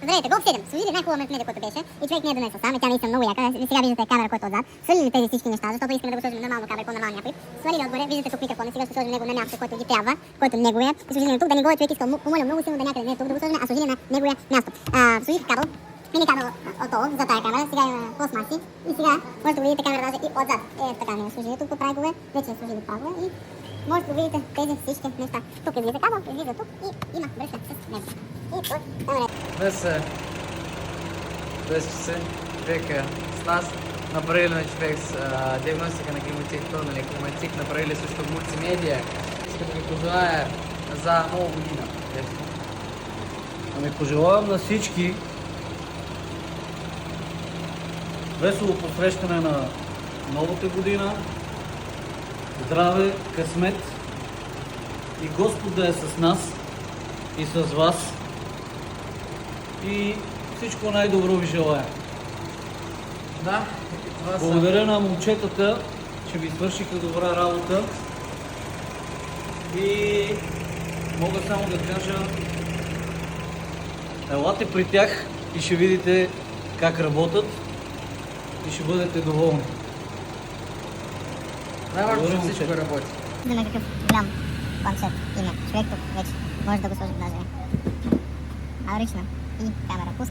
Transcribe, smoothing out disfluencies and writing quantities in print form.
Здравейте, Golf 7. Служили най-хубава медия, което беше. И човек не е донесъл сам. И тя наистина много яка. Сега виждате камера, който е отзад. Свалили тези всички неща, защото искаме да го сложим нормално камера, по-нормалния някой. Свалили отгоре, виждате тук микрофона. Сега ще сложим него на място, който ги трябва, който неговия. И служили тук, да не го е човек искал. Помоля много силно да някъде не е тук да го сложим, а служили на неговия място. Служих кабел. Мини кабел отдолу за тази камера. Сега има пластмаси. И сега може да видите камера даже и отзад. Така не е служили тук по прагове. Вече е служили прагове и може да видите тези всички неща. Тук излиза кабел, излиза тук и има връзка с него. И тук, Се човека с нас. Направили на човек с диагностика на климатик, направили също мултимедия. Иска да ви пожелая за нова година. Ами пожелавам на всички весело посрещане на новата година, здраве, късмет и Господ да е с нас и с вас и всичко най-добро ви желая. Да, това са... Благодаря на момчетата, че ви свършиха добра работа и мога само да кажа, елате при тях и ще видите как работят и ще бъдете доволни. Най-важно, че Благодаря, всичко момчета. работи. виждаме какъв голям планшет има човек тук вече. Може да го сложим даже. Аурична и камера пуска.